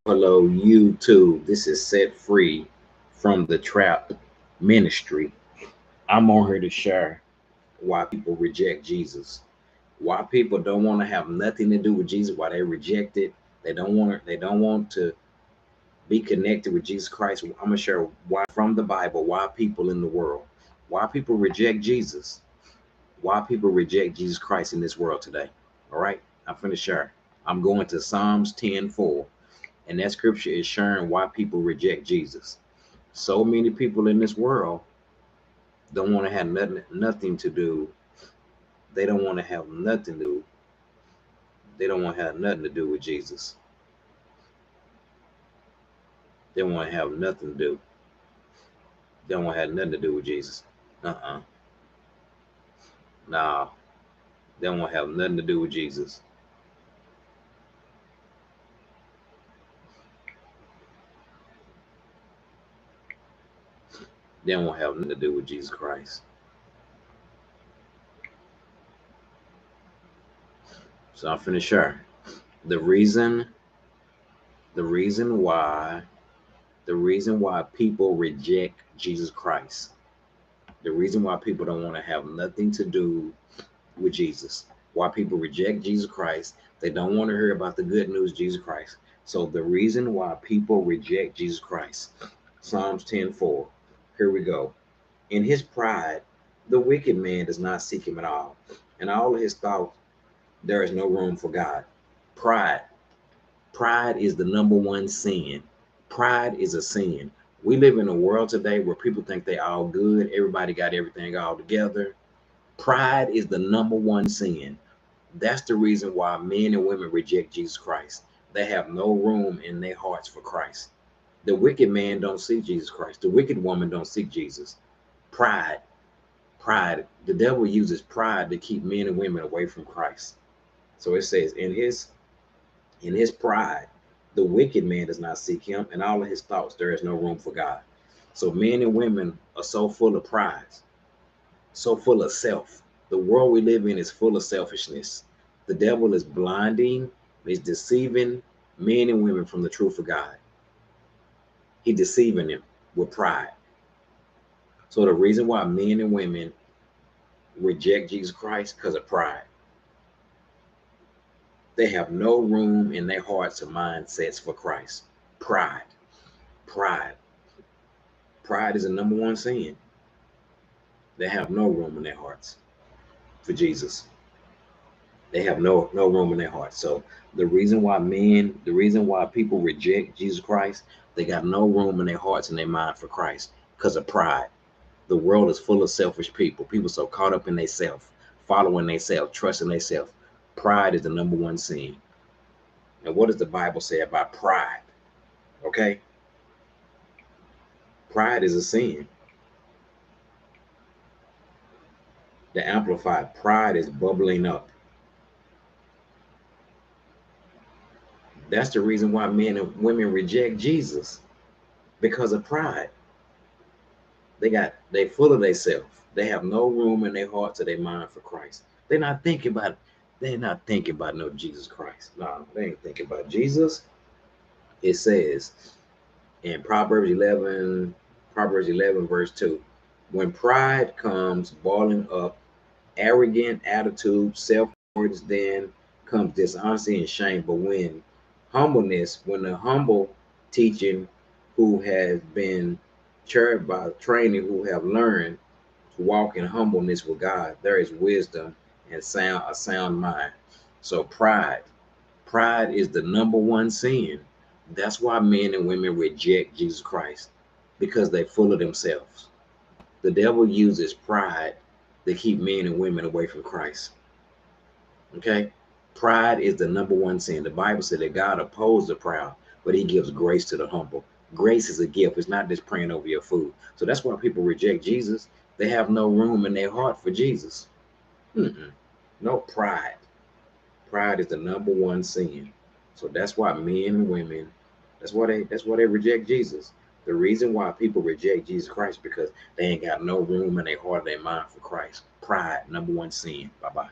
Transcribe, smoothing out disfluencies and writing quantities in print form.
Hello, YouTube. This is Set Free from the Trap Ministry. I'm on here to share why people reject Jesus, why people don't want to have nothing to do with Jesus, why they reject it. They don't want it. They don't want to be connected with Jesus Christ. I'm gonna share why from the Bible, why people in the world, why people reject Jesus, why people reject Jesus Christ in this world today. All right, I'm finna share. I'm going to Psalms 10:4. And that scripture is sharing why people reject Jesus. So many people in this world don't want to have nothing to do. They don't want to have nothing to do. They don't want to have nothing to do with Jesus. They don't want to have nothing to do. They don't want to have nothing to do with Jesus. Uh-uh. Nah. They don't want to have nothing to do with Jesus. They don't want to have nothing to do with Jesus Christ. So I'm finna share. The reason, the reason why, the reason why people reject Jesus Christ. The reason why people don't want to have nothing to do with Jesus, why people reject Jesus Christ, they don't want to hear about the good news, Jesus Christ. So the reason why people reject Jesus Christ, Psalms 10:4. Here we go. In his pride, the wicked man does not seek him at all. In all of his thoughts, there is no room for God. Pride. Pride is the number one sin. Pride is a sin. We live in a world today where people think they all good. Everybody got everything all together. Pride is the number one sin. That's the reason why men and women reject Jesus Christ. They have no room in their hearts for Christ. The wicked man don't seek Jesus Christ. The wicked woman don't seek Jesus. Pride, pride. The devil uses pride to keep men and women away from Christ. So it says, in his pride, the wicked man does not seek him, and all of his thoughts there is no room for God. So men and women are so full of pride, so full of self. The world we live in is full of selfishness. The devil is blinding, is deceiving men and women from the truth of God. He's deceiving them with pride. So the reason why men and women reject Jesus Christ because of pride. They have no room in their hearts or mindsets for Christ. Pride. Pride. Pride is the number one sin. They have no room in their hearts for Jesus. They have no room in their hearts. So the reason why people reject Jesus Christ, they got no room in their hearts and their mind for Christ because of pride. The world is full of selfish people. People so caught up in themselves, following themselves, trusting themselves. Pride is the number one sin. And what does the Bible say about pride? Okay, pride is a sin. The amplified pride is bubbling up. That's the reason why men and women reject Jesus because of pride. They full of themselves. They have no room in their hearts or their mind for Christ. They're not thinking about it. They're not thinking about no Jesus Christ. No, they ain't thinking about Jesus. It says in Proverbs 11 verse 2, when pride comes boiling up, arrogant attitude, self-importance, then comes dishonesty and shame. But when the humble teaching who has been cherished by training, who have learned to walk in humbleness with God, there is wisdom and a sound mind. So pride is the number one sin. That's why men and women reject Jesus Christ because they're full of themselves. The devil uses pride to keep men and women away from Christ. Okay? Pride is the number one sin. The Bible said that God opposes the proud, but he gives grace to the humble. Grace is a gift. It's not just praying over your food. So that's why people reject Jesus. They have no room in their heart for Jesus. No pride. Pride is the number one sin. So that's why men and women, that's why they reject Jesus. The reason why people reject Jesus Christ because they ain't got no room in their heart or their mind for Christ. Pride, number one sin. Bye bye.